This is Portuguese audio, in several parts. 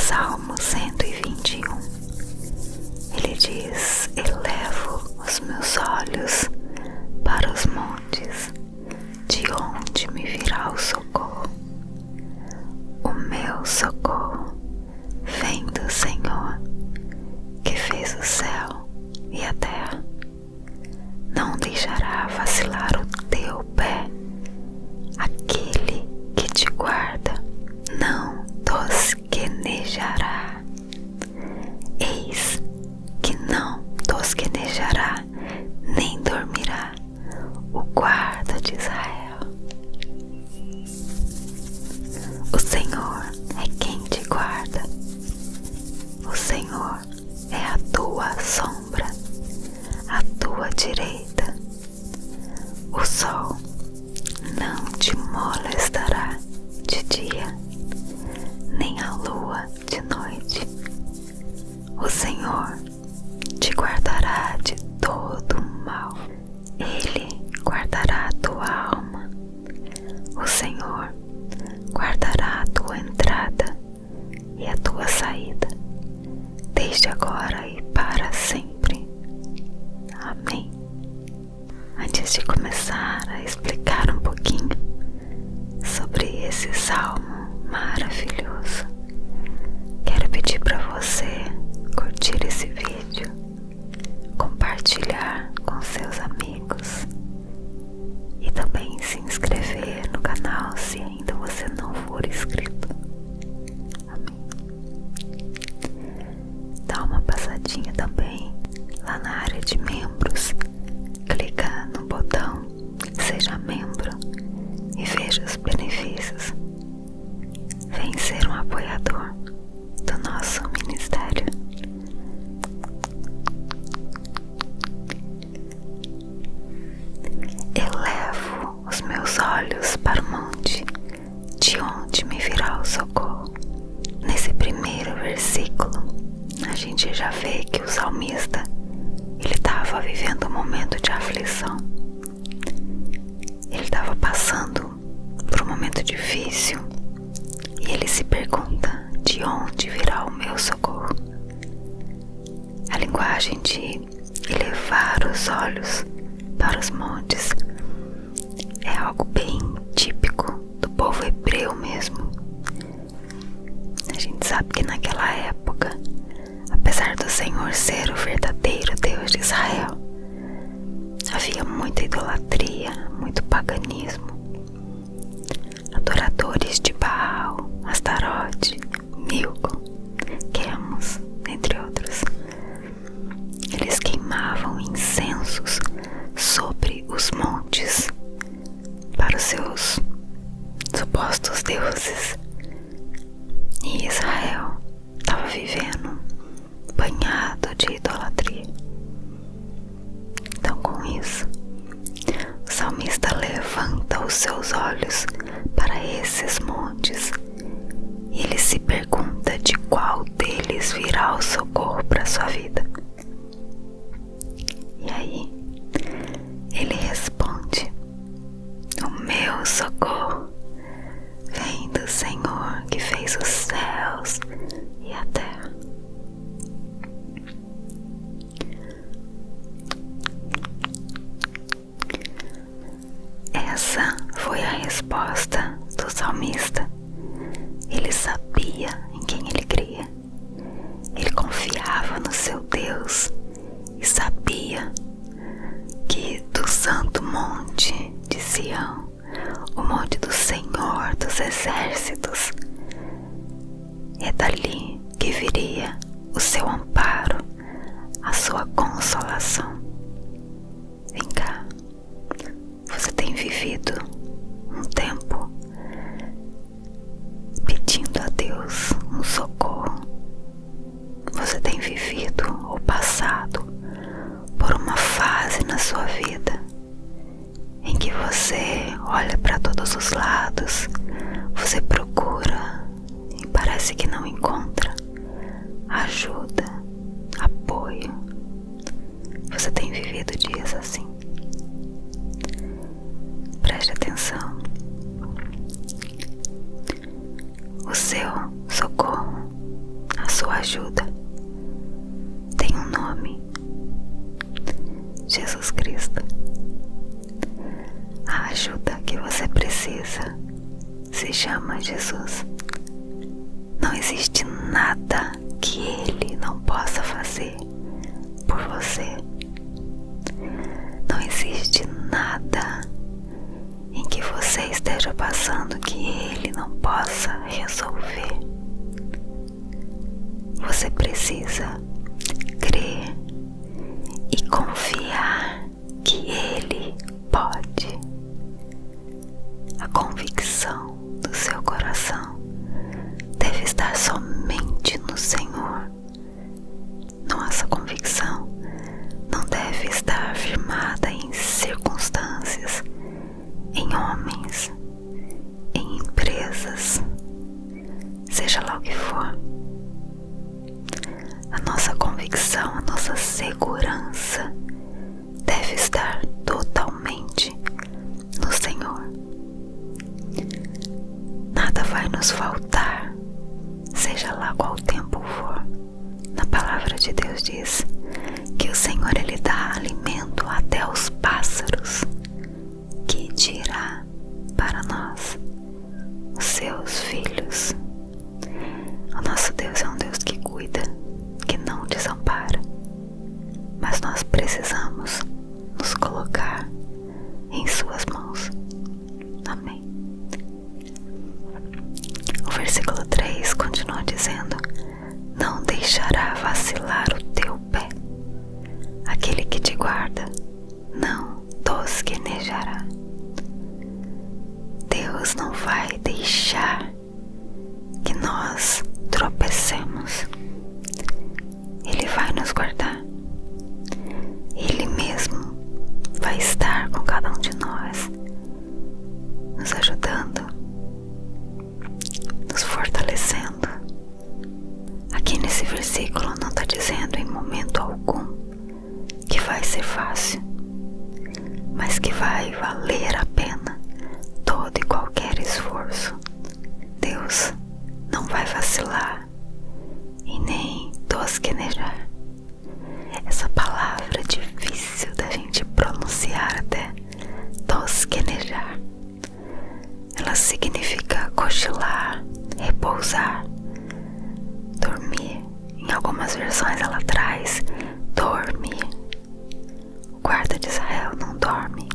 Salmo 121, ele diz: elevo os meus olhos para os montes, de onde me virá o socorro. O meu socorro vem do Senhor, que fez o céu e a terra. Não deixará vacilar o teu pé. Aquele que te guarda não tosquenejará. Eis que não tosquenejará, nem dormirá o guarda de Israel. O Senhor é quem te guarda. O Senhor é a tua sombra, à tua direita. O sol não te molestará de dia, nem a lua de noite. O Senhor te guardará de todo o mal. Ele guardará a tua alma. O Senhor guardará a tua entrada e a tua saída, desde agora e para sempre. Amém. Antes de começar a explicar um pouquinho sobre esse salmo maravilhoso, quero pedir para você curtir esse vídeo, compartilhar com seus amigos e também se inscrever no canal se ainda você não for inscrito. Amém. Dá uma passadinha também lá na área de membros, clica no botão Seja Membro e veja os benefícios. Vem ser um apoiador do nosso ministério. Elevo os meus olhos para o monte, de onde me virá o socorro. Nesse primeiro versículo, a gente já vê que o salmista ele estava vivendo um momento de aflição. Ele estava passando por um momento difícil e ele se pergunta: de onde virá o meu socorro? A linguagem de elevar os olhos para os montes é algo bem típico do povo hebreu mesmo. A gente sabe que naquela época, apesar do Senhor ser o verdadeiro Deus de Israel, havia muita idolatria, muito paganismo. Adoradores de Baal, Astarote, Milco, Quemos, entre outros. Eles queimavam incensos sobre os montes para os seus supostos deuses. E Israel estava vivendo banhado de idolatria. Então, com isso, o salmista levanta os seus olhos para esses montes e ele se pergunta de qual deles virá o socorro para a sua vida. E aí, ele responde: o meu socorro vem do Senhor que fez os céus e a terra. Essa foi a resposta do salmista. Ele sabia em quem ele cria. Ele confiava no seu Deus e sabia que do santo monte de Sião, o monte do Senhor dos exércitos, é dali que viria o seu amparo, a sua consolação. Vem cá, você tem vivido um tempo pedindo a Deus um socorro? Você tem vivido ou passado por uma fase na sua vida em que você olha para todos os lados, você procura e parece que não encontra ajuda, apoio? Você tem vivido dias assim? Preste atenção. O seu socorro sua ajuda tem um nome: Jesus Cristo. A ajuda que você precisa se chama Jesus. Não existe nada que Ele não possa fazer por você. Não existe nada em que você esteja passando que Ele não possa resolver. Você precisa crer e confiar que Ele pode. A convicção do seu coração deve estar somente no Senhor. Nossa convicção não deve estar firmada em circunstâncias, em homens, em empresas, seja lá o que for. A nossa convicção, a nossa segurança deve estar totalmente no Senhor. Nada vai nos faltar, seja lá qual tempo for. Na palavra de Deus diz que o Senhor, Ele dá alimento até aos pássaros. Que dirá para nós, os seus filhos? O nosso Deus é um Deus que cuida, que não desampara. Mas nós precisamos nos colocar em suas mãos. Amém. O versículo 3 continua dizendo: não deixará vacilar o teu pé. Aquele que te guarda não tosquenejará. Deus não vai deixar que nós tropecemos. Ele vai nos guardar. Ele mesmo vai estar com cada um de nós, nos ajudando, nos fortalecendo. Aqui nesse versículo não está dizendo em momento algum que vai ser fácil, mas que vai valer a pena todo e qualquer esforço. Deus não vai vacilar e nem tosquenejar. Essa palavra é difícil da gente pronunciar até, tosquenejar. Ela significa cochilar, repousar, dormir. Em algumas versões ela traz dormir. O guarda de Israel não dorme.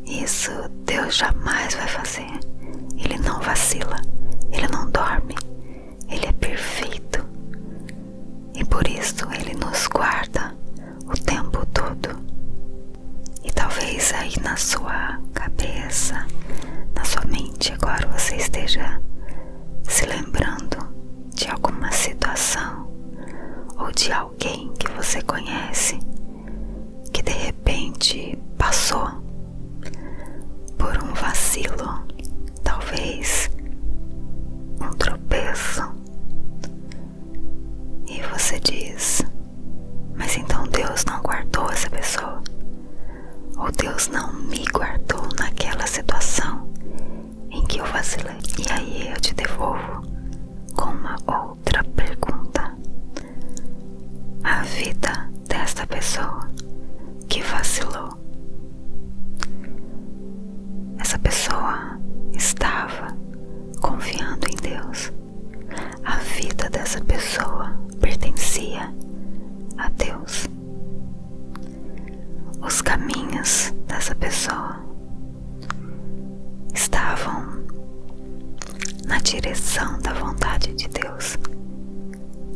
Isso Deus jamais vai fazer. Ele não vacila, Ele não dorme, Ele é perfeito. E por isso Ele nos guarda o tempo todo. E talvez aí na sua cabeça, na sua mente agora você esteja se lembrando de alguma situação ou de alguém que você conhece que de repente passou por um vacilo, talvez um tropeço, e você diz: mas então Deus não guardou essa pessoa, ou Deus não me guardou naquela situação em que eu vacilei. E aí eu te devolvo com uma outra pergunta: a vida desta pessoa que vacilou, essa pessoa estava confiando em Deus? A vida dessa pessoa pertencia a Deus? Os caminhos dessa pessoa estavam na direção da vontade de Deus?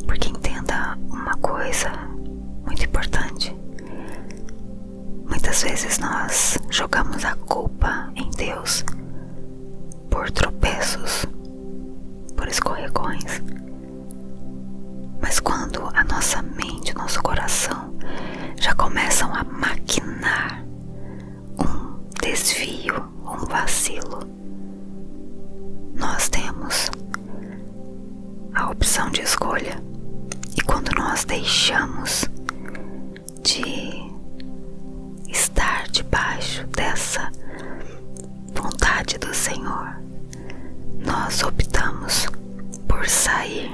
Porque entenda uma coisa muito importante: muitas vezes nós jogamos a culpa em Deus por tropeços, por escorregões. Mas quando a nossa mente, nosso coração já começam a maquinar um desvio, um vacilo, nós temos a opção de escolha. E quando nós deixamos de estar debaixo dessa vontade do Senhor, nós optamos por sair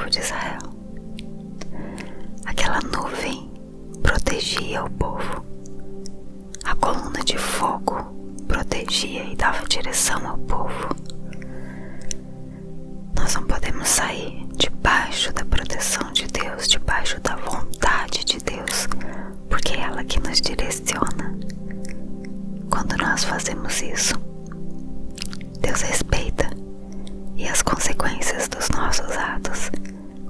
povo de Israel. Aquela nuvem protegia o povo. A coluna de fogo protegia e dava direção ao povo. Nós não podemos sair debaixo da proteção de Deus, debaixo da vontade de Deus, porque é ela que nos direciona. Quando nós fazemos isso, Deus respeita, e as consequências dos nossos atos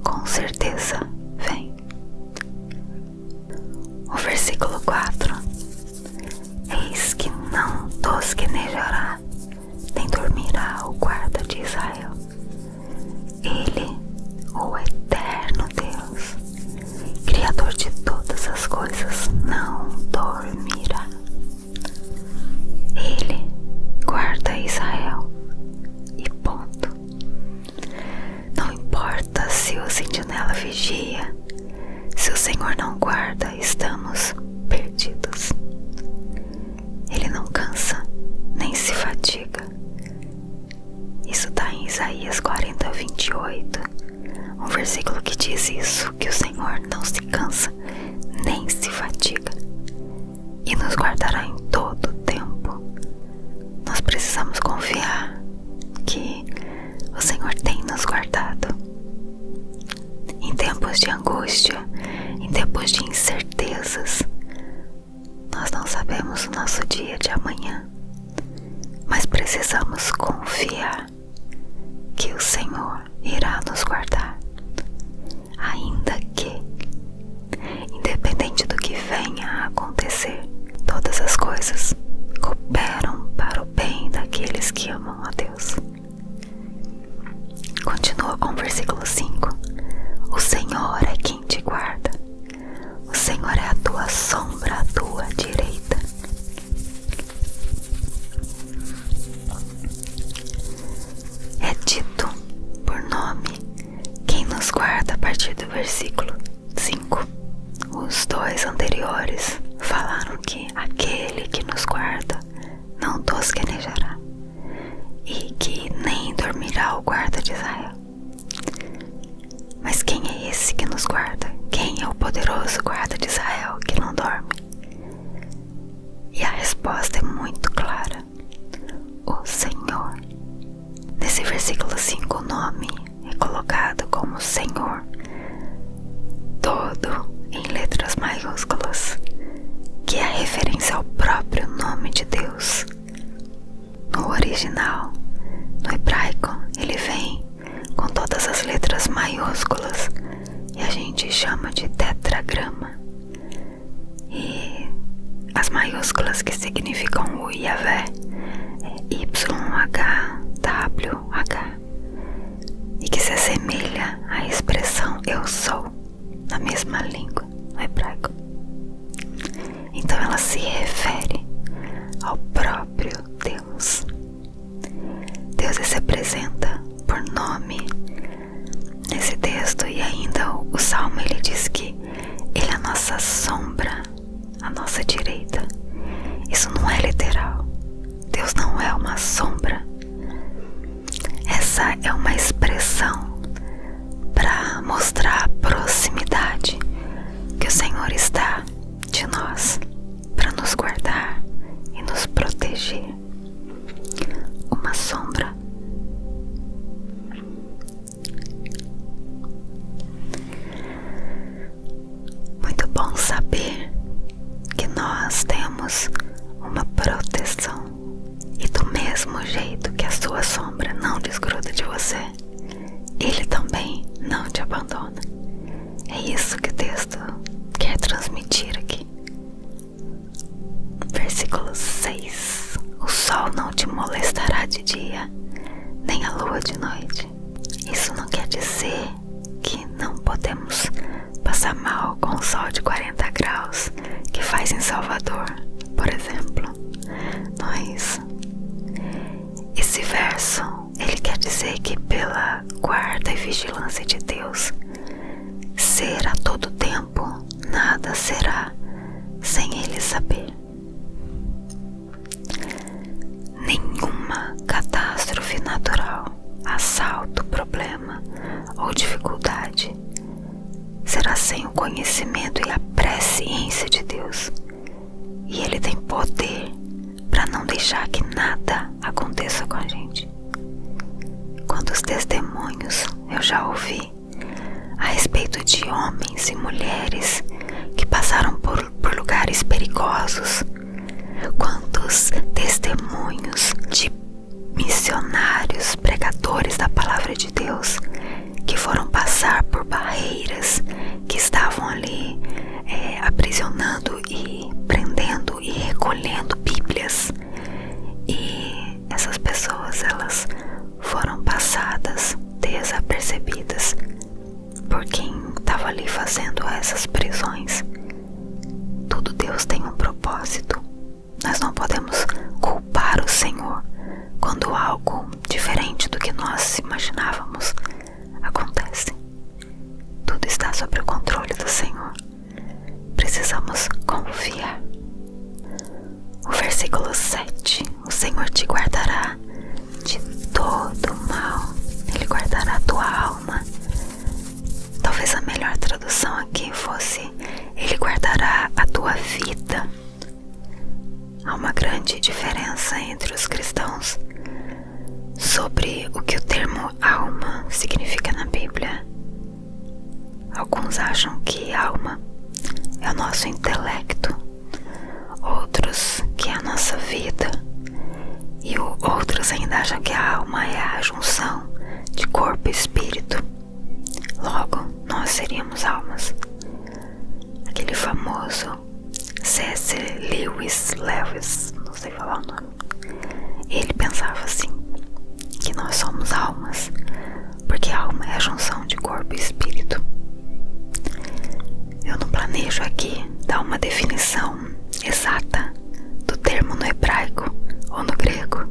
com certeza vêm. O versículo 4: Eis que não tosquenejará, nem dormirá o guarda de Israel. Ele, o eterno Deus, Criador de todas as coisas, não dormirá. Ele guarda Israel e ponto. Não importa se o sentinela vigia, se o Senhor não guarda, estamos perdidos. Ele não cansa, nem se fatiga. Isso está em Isaías 40:28, um versículo que diz isso, que o Senhor não se cansa, nem se fatiga, e nos guardará em todo o tempo. Nós precisamos confiar que o Senhor tem nos guardado. Em tempos de angústia, em tempos de incertezas, nós não sabemos o nosso dia de amanhã, mas precisamos confiar que o Senhor irá nos guardar, ainda que, independente do que venha a acontecer, todas as coisas cooperam para o bem daqueles que amam a Deus. Continua com o versículo 5: O Senhor é quem te guarda, o Senhor é a tua sombra à tua direita. É dito por nome quem nos guarda a partir do versículo 5. Os dois anteriores falaram que aquele que nos guarda não tosquenejará e que nem dormirá o guarda de Israel. Mas quem é esse que nos guarda? Quem é o poderoso guarda de Israel que não dorme? E a resposta é muito clara: o Senhor. Nesse versículo 5, o nome é colocado como Senhor, todo em letras maiúsculas, que é a referência ao próprio nome de Deus. No original, no hebraico, ele vem com todas as letras maiúsculas e a gente chama de tetragrama. E as maiúsculas que significam o Yahvé é YHWH, e que se assemelha à expressão eu sou na mesma língua, no hebraico. Então ela se refere ao próprio Deus. Deus se apresenta por nome nesse texto, e ainda o Salmo ele diz que ele é a nossa sombra, a nossa direita. Isso não é literal. Deus não é uma sombra. Essa é uma expressão para mostrar a proximidade que o Senhor está de nós, para nos guardar e nos proteger. Uma sombra. Muito bom saber que nós temos uma proteção, e do mesmo jeito que a sua sombra não desgruda de você, Ele também não te abandona. É isso que o texto quer transmitir aqui. Versículo 6: O sol não te molestará de dia, nem a lua de noite. Isso não quer dizer que não podemos passar mal com o sol de 40 graus que faz em Salvador, por exemplo. Esse verso, ele quer dizer que pela guarda e vigilância de Deus, ser a todo tempo, nada será sem Ele saber. Nenhuma catástrofe natural, assalto, problema ou dificuldade deixar que nada aconteça com a gente. Quantos testemunhos eu já ouvi a respeito de homens e mulheres que passaram por lugares perigosos. Quantos testemunhos de missionários, pregadores da palavra de Deus que foram passar por barreiras, que estavam ali aprisionando e prendendo e recolhendo Bíblias, e essas pessoas, elas foram passadas desapercebidas por quem estava ali fazendo essas prisões. Tudo Deus tem um propósito. Nós não podemos culpar o Senhor quando algo diferente do que nós imaginávamos acontece. Tudo está sob o controle do Senhor. Precisamos confiar. O versículo 7: o Senhor te guardará de todo mal. Ele guardará a tua alma. Talvez a melhor tradução aqui fosse: Ele guardará a tua vida. Há uma grande diferença entre os cristãos sobre o que o termo alma significa na Bíblia. Alguns acham que alma é o nosso intelecto, outros que é a nossa vida, e outros ainda acham que a alma é a junção de corpo e espírito. Logo, nós seríamos almas. Aquele famoso C.S. Lewis, não sei falar o nome, ele pensava assim, que nós somos almas, porque alma é a junção de corpo e espírito. Eu não planejo aqui dar uma definição exata do termo no hebraico ou no grego,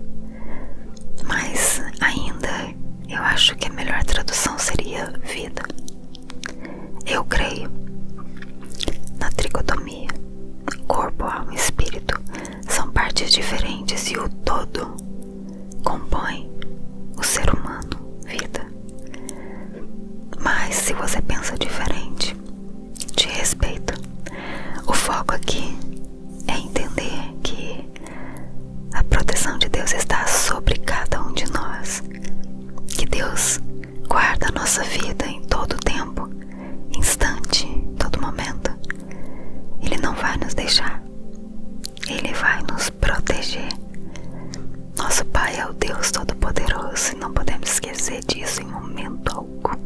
mas ainda eu acho que a melhor tradução seria vida. Eu creio na tricotomia. Corpo, alma e espírito são partes diferentes e o todo compõe o ser humano, vida. Mas se você pensa diferente, te respeito. O foco aqui é entender que a proteção de Deus está sobre cada um de nós, que Deus guarda a nossa vida em todo tempo, instante, todo momento. Ele não vai nos deixar, Ele vai nos proteger. Nosso Pai é o Deus Todo-Poderoso e não podemos esquecer disso em momento algum.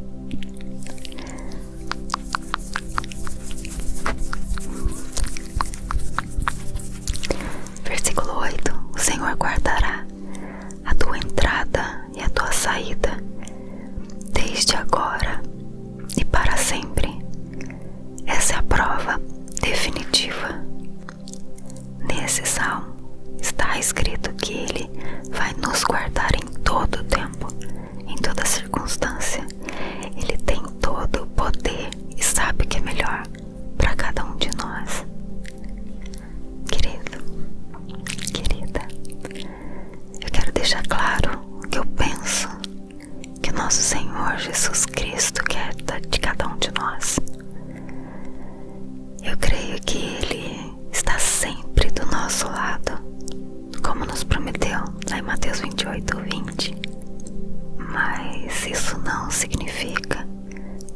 Versículo 8: o Senhor guardará a tua entrada e a tua saída, desde agora e para sempre. Essa é a prova definitiva. Nesse salmo está escrito que Ele vai nos guardar em todo o tempo, em toda circunstância. Ele tem todo o poder e sabe o que é melhor para cada um de nós. Querido, querida, eu quero deixar claro o que eu penso que o nosso Senhor Jesus Cristo quer de cada um de nós. Eu creio que Ele está sempre do nosso lado, como nos prometeu lá em Mateus 28:20. Mas isso não significa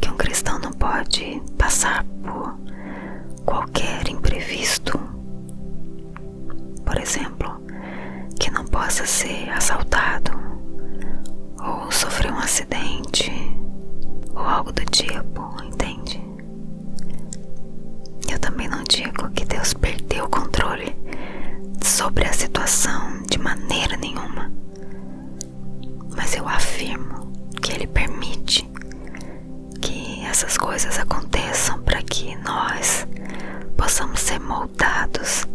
que um cristão não pode passar por qualquer imprevisto. Por exemplo, que não possa ser assaltado, ou sofrer um acidente, ou algo do tipo, entende? Eu também não digo que Deus perdeu o controle sobre a situação de maneira nenhuma, mas eu afirmo que Ele permite que essas coisas aconteçam para que nós possamos ser moldados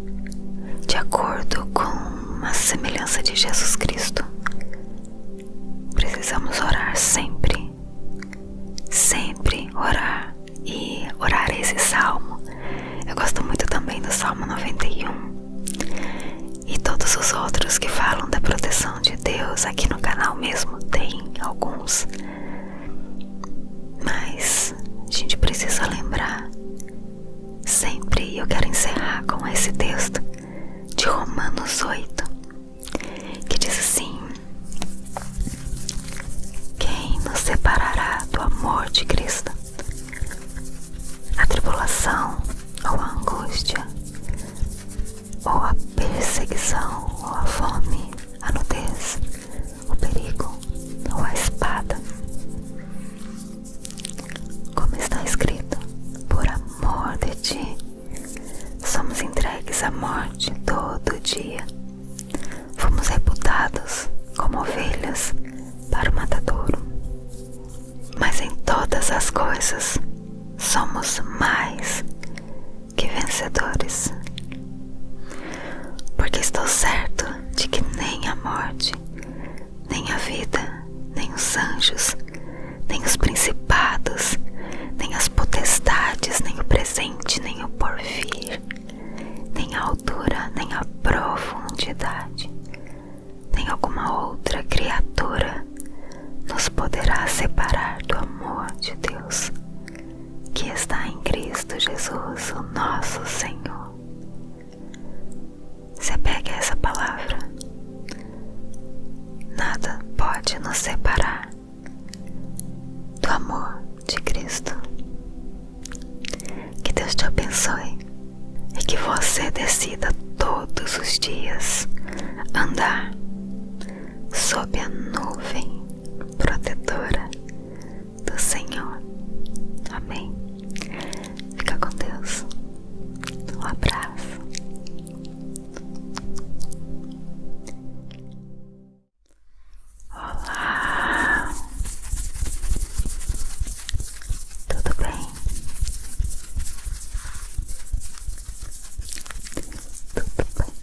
de acordo com a semelhança de Jesus Cristo. Precisamos orar sempre, sempre orar, e orar esse salmo. Eu gosto muito também do Salmo 91 e todos os outros que falam da proteção de Deus. Aqui no canal mesmo tem alguns, mas a gente precisa lembrar sempre. E eu quero encerrar com esse texto de Romanos 8, como ovelhas para o matadouro. Mas em todas as coisas somos mais que vencedores. Porque estou certo de que nem a morte, nem a vida, nem os anjos, nem os principados, nem as potestades, nem o presente, nem o porvir, nem a altura, nem a profundidade, nem alguma outra criatura nos poderá separar do amor de Deus que está em Cristo Jesus, o nosso Senhor. Você pega essa palavra. Nada pode nos separar do amor de Cristo. Que Deus te abençoe e que você decida todos os dias andar sob a nuvem protetora do Senhor. Amém. Fica com Deus. Um abraço. Olá. Tudo bem? Tudo bem.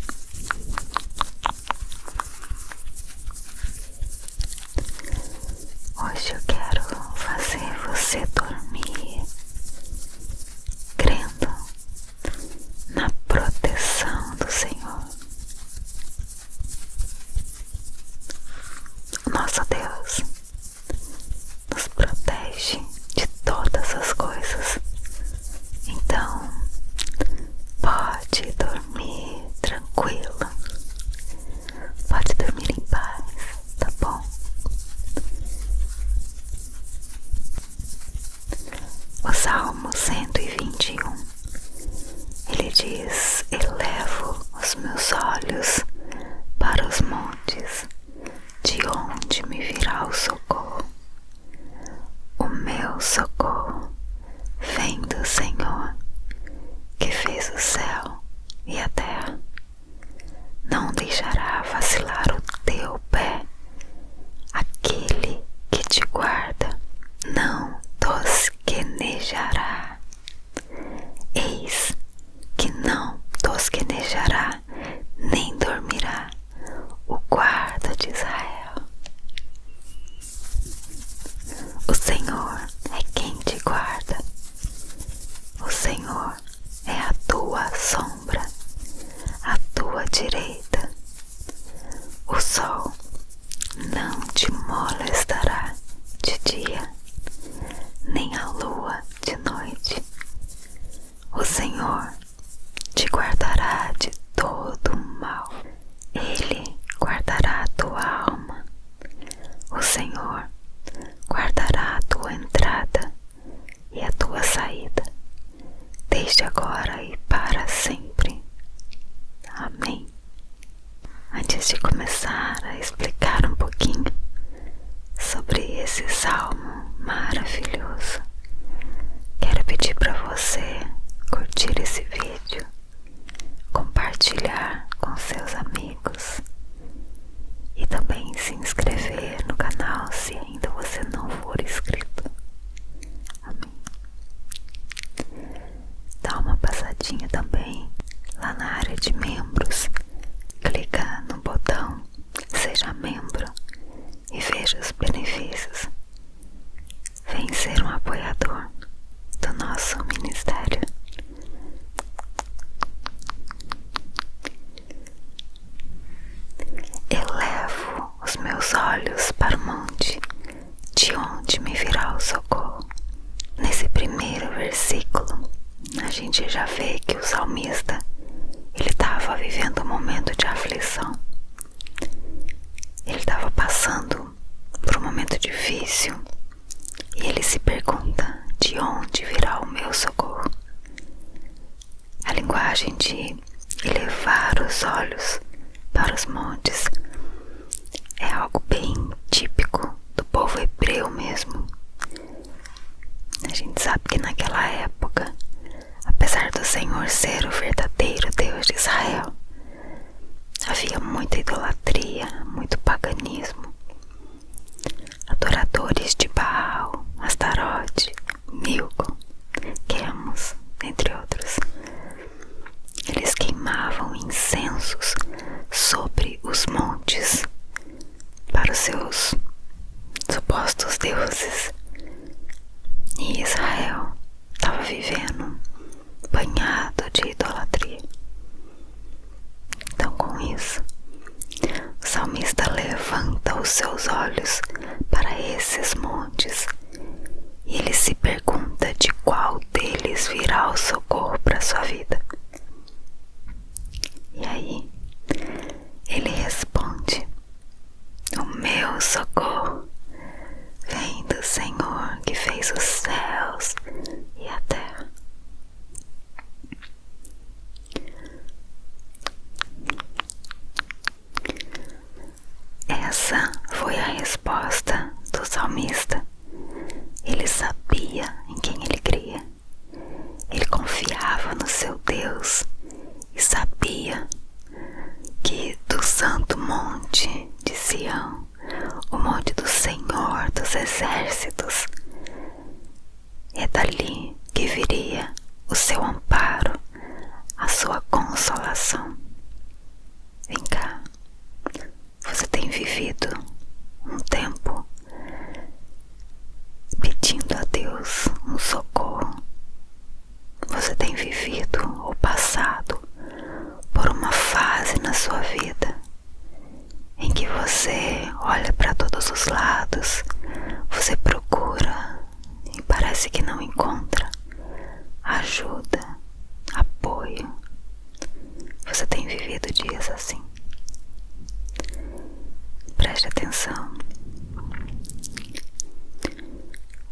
Hoje eu quero fazer você dormir crendo na proteção do Senhor. Nosso Deus nos protege de todas as coisas. Então, pode dormir tranquilo. Pode dormir em paz, tá bom? O Salmo 121, ele diz: elevo os meus olhos para os montes, de onde me virá o socorro. O meu socorro vem do Senhor, que fez o céu e a terra. Não deixará vacilar o teu pé. Aquele que te guarda não tosquenejará. Eis que não tosquenejará, nem dormirá o guarda de Israel. O Senhor é quem te guarda. O Senhor é a tua sombra, a tua direita. O sol não te molestará de dia, nem a lua de noite. O Senhor te guardará de todo o mal. Ele guardará a tua alma. O Senhor guardará a tua entrada e a tua saída, desde agora e para sempre. Amém. Antes de começar a explicar um pouquinho sobre esse salmo maravilhoso, quero pedir para você curtir esse vídeo, compartilhar com seus amigos e também se inscrever no canal se ainda você não for inscrito. Amém. Dá uma passadinha também lá na área de membros. Clica no botão Seja Membro e veja os benefícios. Vem ser um apoiador do nosso ministério. Elevo os meus olhos para o monte, de onde me virá o socorro. Nesse primeiro versículo, a gente já vê que o salmista, ele estava vivendo um momento de aflição. Ele estava passando por um momento difícil e ele se pergunta: de onde virá o meu socorro? A linguagem de elevar os olhos para os montes é algo bem típico do povo hebreu mesmo. A gente sabe que naquela época, apesar do Senhor ser o verdadeiro Deus de Israel, havia muita idolatria, muito paganismo. para os seus supostos deuses. E Israel estava vivendo banhado de idolatria. Então, com isso, o salmista levanta os seus olhos para esses montes e ele se pergunta de qual deles virá o socorro para a sua vida. E aí ele responde: o meu socorro vem do Senhor que fez os céus e a terra. Essa foi a resposta do salmista. Ele sabia em quem ele cria. Ele confiava no seu Deus e sabia que do santo monte de Sião, o monte do Senhor dos exércitos, é dali que viria o seu amparo, a sua consolação. Vem cá, você tem vivido um tempo pedindo a Deus um socorro? Você tem vivido ou passado por uma fase na sua vida em que você olha para todos os lados, você procura e parece que não encontra ajuda, apoio? Você tem vivido dias assim? Preste atenção.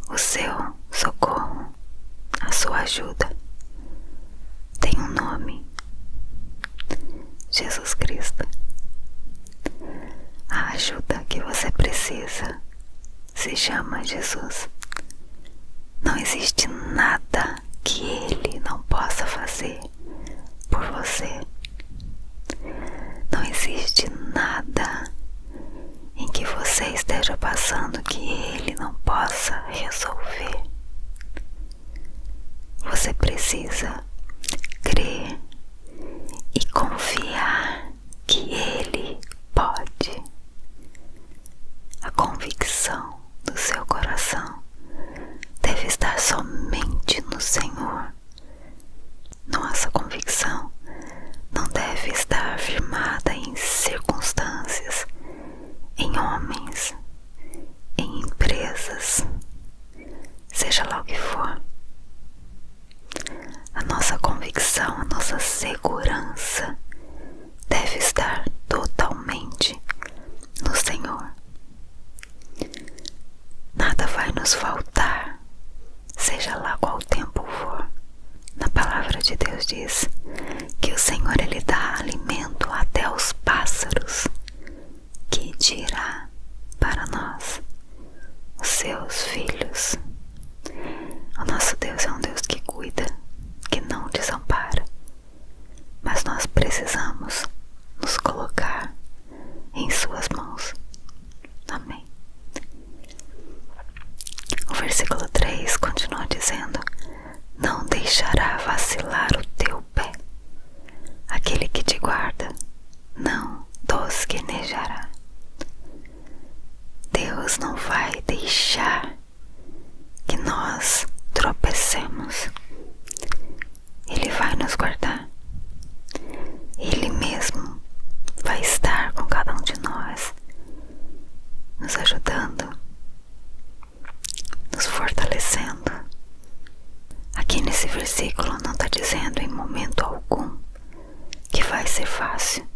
O seu socorro, a sua ajuda, tem um nome: Jesus Cristo. A ajuda que você precisa se chama Jesus. Não existe nada que Ele não possa fazer por você. Não existe nada em que você esteja passando que Ele não possa resolver. Você precisa crer e confiar que Ele pode. A convicção do seu coração deve estar somente no Senhor. Nossa convicção não deve estar firmada em circunstâncias, em homens, em empresas, seja lá o que for. A nossa convicção, a nossa segurança deve estar totalmente no Senhor. Nada vai nos faltar, seja lá qual tempo for. Na palavra de Deus diz que o Senhor, Ele dá alimento até aos pássaros. Que dirá para nós, os seus filhos? O nosso Deus é um Deus que cuida, que não desampara. Mas nós precisamos nos colocar em suas mãos. Amém. O versículo 3 continua dizendo: não deixará vacilar o teu pé. Aquele que te guarda não tosquenejará. Deus não vai deixar que nós tropecemos. Ele vai nos guardar. Ele mesmo vai estar com cada um de nós, nos ajudando, nos fortalecendo. Aqui nesse versículo não está dizendo em momento algum que vai ser fácil,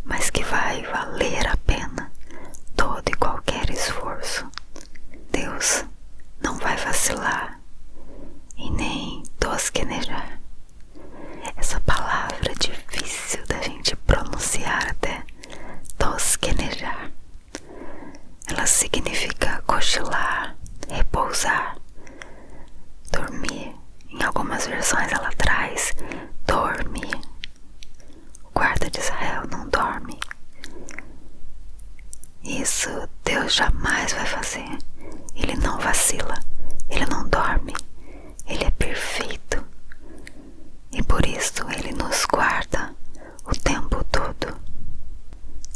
mas que vai valer a pena todo e qualquer esforço. Deus não vai vacilar e nem tosquenejar. Essa palavra é difícil da gente pronunciar até, tosquenejar. Ela significa cochilar, repousar, dormir. Em algumas versões ela traz dormir. O guarda de Israel não dorme. Isso Deus jamais vai fazer. Ele não vacila, Ele não dorme, Ele é perfeito. E por isso Ele nos guarda o tempo todo.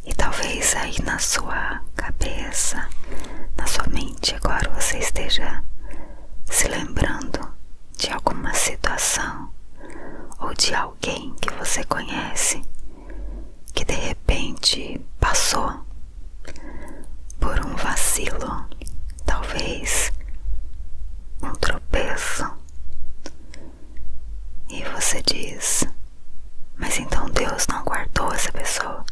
E talvez aí na sua cabeça, na sua mente agora você esteja se lembrando de alguma situação ou de alguém que você conhece que de repente passou por um vacilo, talvez um tropeço, e você diz: mas então Deus não guardou essa pessoa,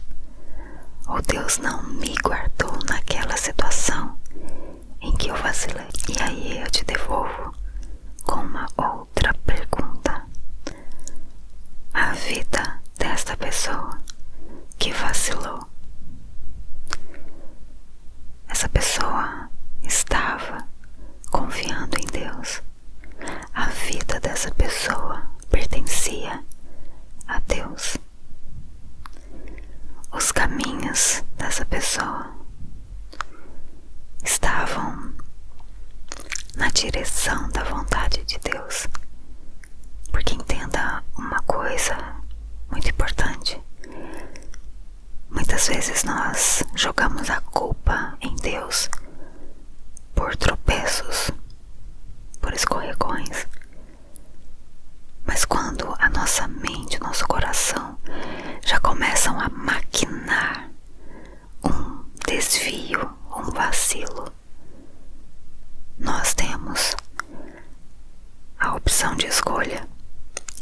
ou Deus não me guardou naquela situação em que eu vacilei. E aí eu te devolvo com uma outra pergunta: a vida desta pessoa que vacilou, essa pessoa estava confiando em Deus? A vida dessa pessoa pertencia a Deus? Os caminhos dessa pessoa estavam na direção da vontade de Deus? Porque entenda uma coisa muito importante: muitas vezes nós jogamos a culpa em Deus por tropeços, por escorregões. Mas quando a nossa mente, nosso coração já começam a maquinar um desvio, um vacilo, nós temos a opção de escolha.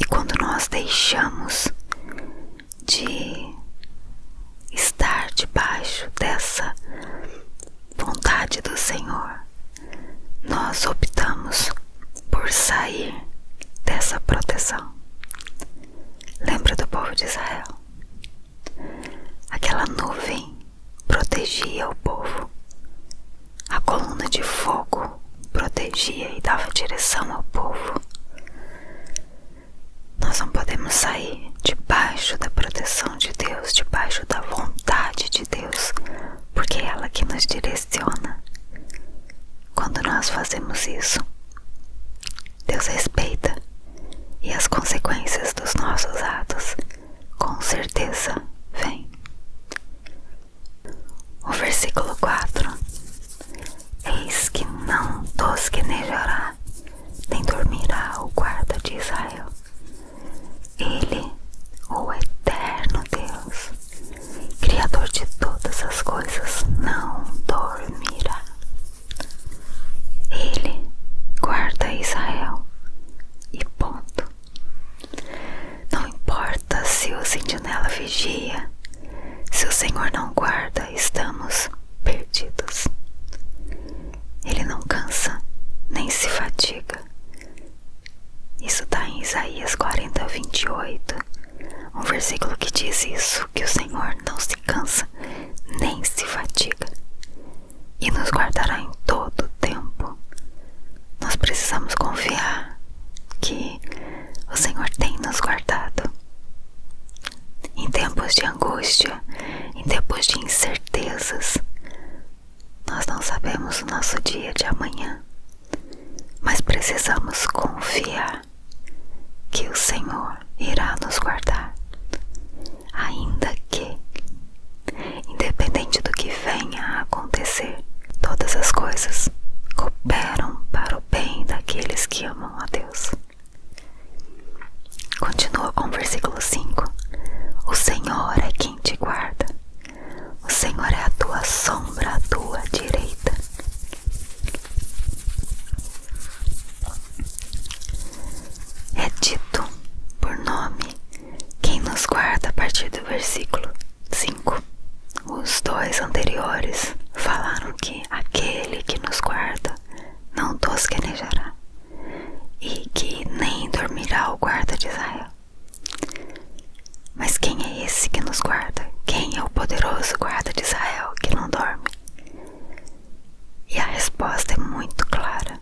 E quando nós deixamos de estar debaixo dessa vontade do Senhor, nós optamos por sair dessa proteção. Lembra do povo de Israel? Aquela nuvem protegia o povo, a coluna de fogo protegia e dava direção ao povo. Nós não podemos sair debaixo da proteção de Deus, debaixo da vontade de Deus, porque é ela que nos direciona. Quando nós fazemos isso, Deus respeita, e as consequências dos nossos atos com certeza vêm. O versículo 4: eis que não tosquenejará, nem dormirá o guarda de Israel. Ele, o eterno Deus, Criador de todas as coisas, não dormirá. Ele guarda Israel e ponto. Não importa se o sentinela vigia, se o Senhor não guarda, estamos perdidos. Ele não cansa, nem se fatiga. Isso está em Isaías 40:28, um versículo que diz isso, que o Senhor não se cansa, nem se fatiga, e nos guardará em todo o tempo. Nós precisamos confiar que o Senhor tem nos guardado. Em tempos de angústia, em tempos de incertezas, nós não sabemos o nosso dia de amanhã, mas precisamos confiar que o Senhor irá nos guardar, ainda que, independente do que venha a acontecer, todas as coisas cooperam para o bem daqueles que amam a Deus. Continua com o versículo 5: o Senhor é quem te guarda, o Senhor é a tua sombra à tua direita. É dito por nome quem nos guarda a partir do versículo 5. Os dois anteriores falaram que aquele que nos guarda não tosquenejará e que nem dormirá o guarda de Israel. Mas quem é esse que nos guarda? Quem é o poderoso guarda de Israel que não dorme? E a resposta é muito clara: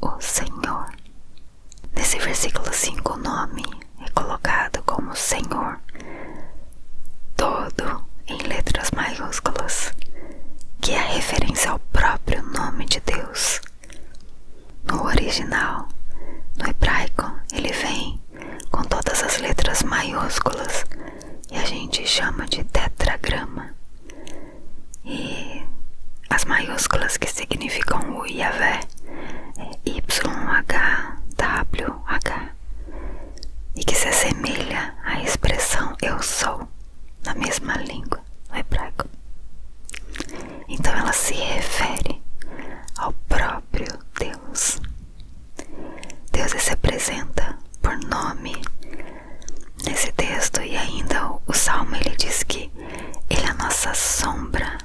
o Senhor. Nesse versículo 5, o nome é colocado como Senhor, todo em letras maiúsculas, que é a referência ao próprio nome de Deus. No original, no hebraico, ele vem com todas as letras maiúsculas e a gente chama de tetragrama. letras maiúsculas que significam o Yahvé, YHWH, e que se assemelha à expressão eu sou, na mesma língua, no hebraico. Então ela se refere ao próprio Deus. Deus se apresenta por nome nesse texto, e ainda o Salmo ele diz que ele é a nossa sombra,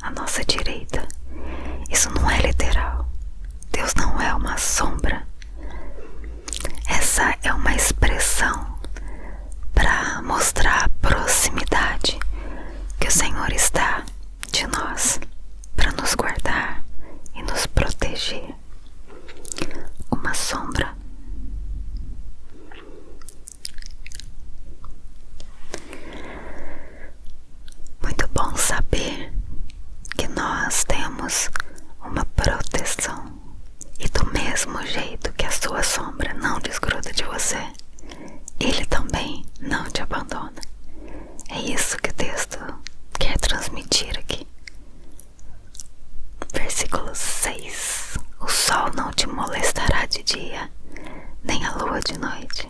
a nossa direita. Isso não é literal. Deus não é uma sombra. Essa é uma expressão para mostrar a proximidade que o Senhor está de nós, para nos guardar e nos proteger. Uma sombra. Muito bom saber que nós temos uma proteção, e do mesmo jeito que a sua sombra não desgruda de você, ele também não te abandona. É isso que o texto quer transmitir aqui. Versículo 6: o sol não te molestará de dia, nem a lua de noite.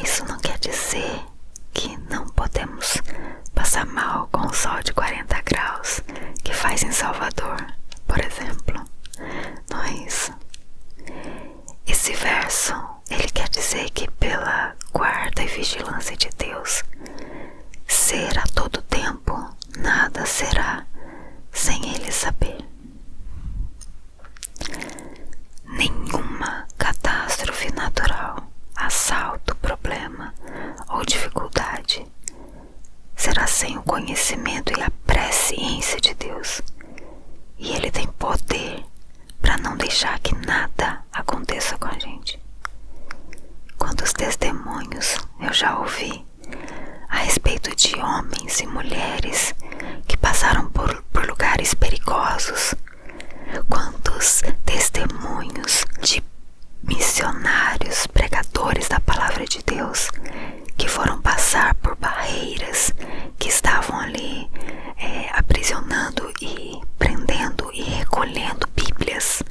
Isso não quer dizer que não podemos passar mal com o sol de 40 graus que faz em Salvador, por exemplo. Não é isso. Esse verso, ele quer dizer que pela guarda e vigilância de Deus, ser a todo tempo, nada será sem ele saber. Nenhuma catástrofe natural, assalto, problema ou dificuldade será sem o conhecimento e a presciência de Deus. E ele tem poder para não deixar que nada aconteça com a gente. Quantos testemunhos eu já ouvi a respeito de homens e mulheres que passaram por lugares perigosos. Quantos testemunhos de missionários, pregadores da palavra de Deus, que foram passar por barreiras, que estavam ali aprisionando e prendendo e recolhendo Bíblias,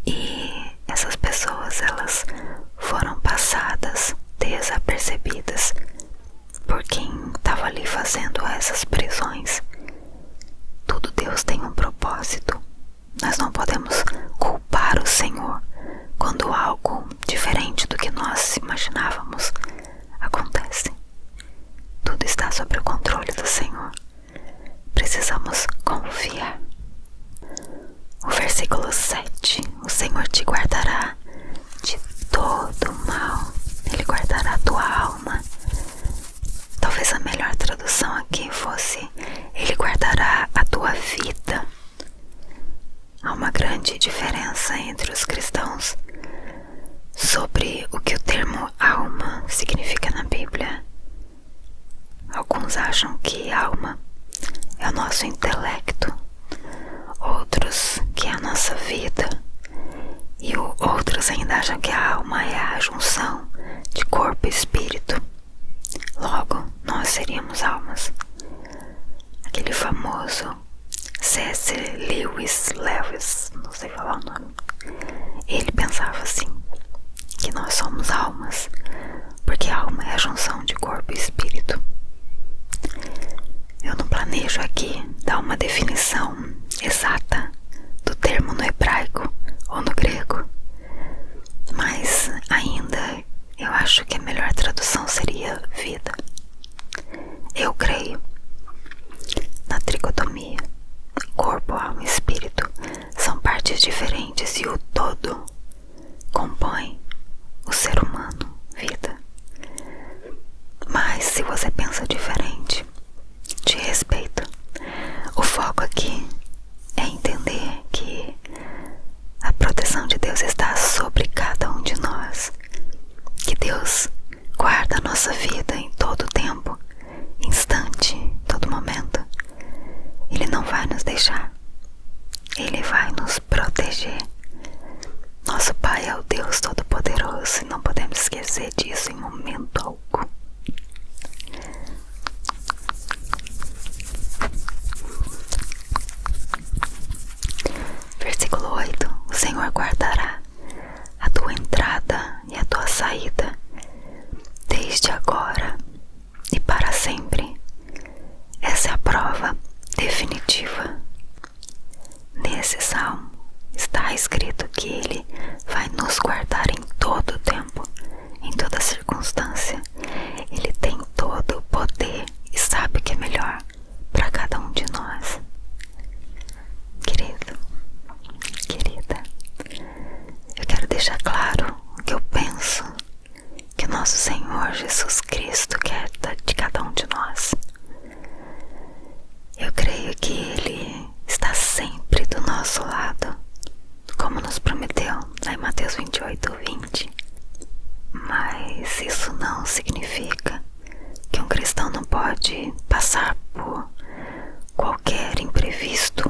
e essas pessoas elas foram passadas desapercebidas por quem estava ali fazendo essas prisões. Tudo Deus tem um propósito. Nós não podemos culpar o Senhor quando algo diferente do que nós imaginávamos acontece. Tudo está sob o controle do Senhor. Precisamos confiar. O versículo 7: o Senhor te guardará de todo mal. Ele guardará a tua alma. Talvez a melhor tradução aqui fosse: ele guardará a tua vida. Há uma grande diferença entre os cristãos sobre o que o termo alma significa na Bíblia. Alguns acham que alma é o nosso intelecto, outros que é a nossa vida, e outros ainda acham que a alma é a junção de corpo e espírito. Logo, nós seríamos almas. Aquele famoso C.S. Lewis, não sei falar o nome, ele pensava assim, que nós somos almas, porque alma é a junção de corpo e espírito. Eu não planejo aqui dar uma definição exata do termo no hebraico ou no grego, mas ainda eu acho que a melhor tradução seria vida. Eu creio na tricotomia. Corpo, alma e espírito são partes diferentes e o todo compõe o ser humano, vida. Mas se você pensa diferente, te respeito. O foco aqui é entender que a proteção de Deus está sobre cada um de nós, que Deus guarda a nossa vida em todo tempo, instante, todo momento. Ele não vai nos deixar, ele vai nos proteger. Nosso Pai é o Deus Todo-Poderoso e não podemos esquecer disso em momento algum. está escrito que Ele vai nos guardar em todo o tempo, em toda circunstância. Ele tem todo o poder e sabe o que é melhor para cada um de nós. Querido, querida, eu quero deixar claro o que eu penso que o nosso Senhor Jesus Cristo quer de cada um de nós. Eu creio que Ele está sempre do nosso lado, como nos prometeu lá em Mateus 28:20. Mas isso não significa que um cristão não pode passar por qualquer imprevisto.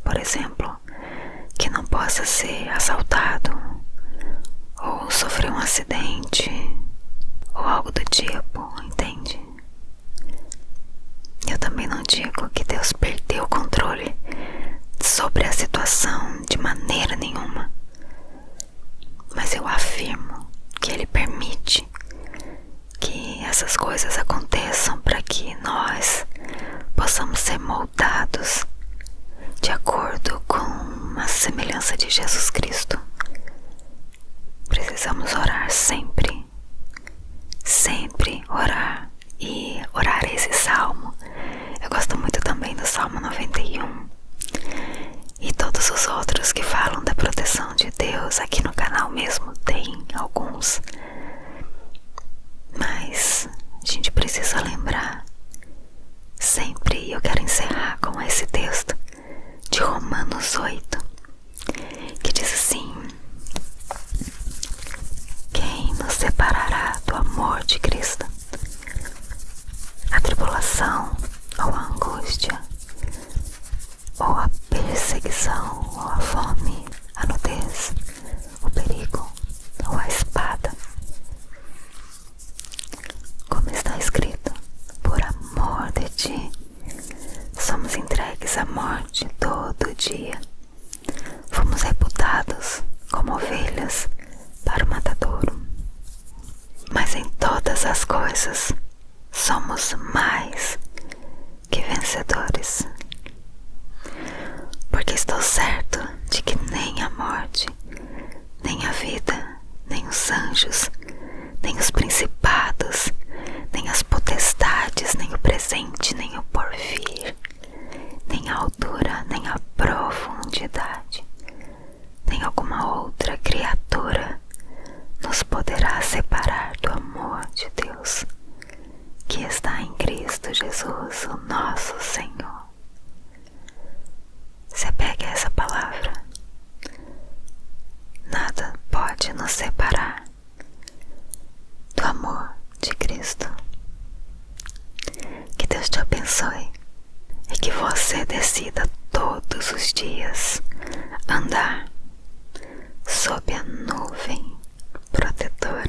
Por exemplo, que não possa ser assaltado, ou sofrer um acidente, ou algo do tipo, entende? Eu também não digo que Deus perdeu o controle sobre a situação de maneira nenhuma, mas eu afirmo que Ele permite que essas coisas aconteçam para que nós possamos ser moldados de acordo com a semelhança de Jesus Cristo. Precisamos orar sempre, sempre orar. E orar esse salmo, eu gosto muito também do Salmo 91 e todos os outros que falam da proteção de Deus. Aqui no canal mesmo tem alguns, mas a gente precisa lembrar sempre. E eu quero encerrar com esse texto de Romanos 8, que diz assim: quem nos separará do amor de Cristo? A tribulação, ou a angústia, ou a perseguição, ou a fome, a nudez, o perigo, ou a espada. Como está escrito: por amor de ti, somos entregues à morte todo dia. Fomos reputados como ovelhas para o matadouro. Mas em todas as coisas somos mais que vencedores, porque estou certo de que nem a morte, nem a vida, nem os anjos, nem os principados, nem as potestades, nem o presente, nem o porvir, nem a altura, nem a profundidade, nem alguma outra criatura nos poderá separar do amor de Deus que está em Cristo Jesus, o nosso Senhor. Você pega essa palavra. Nada pode nos separar do amor de Cristo. Que Deus te abençoe e que você decida todos os dias andar sob a nuvem protetora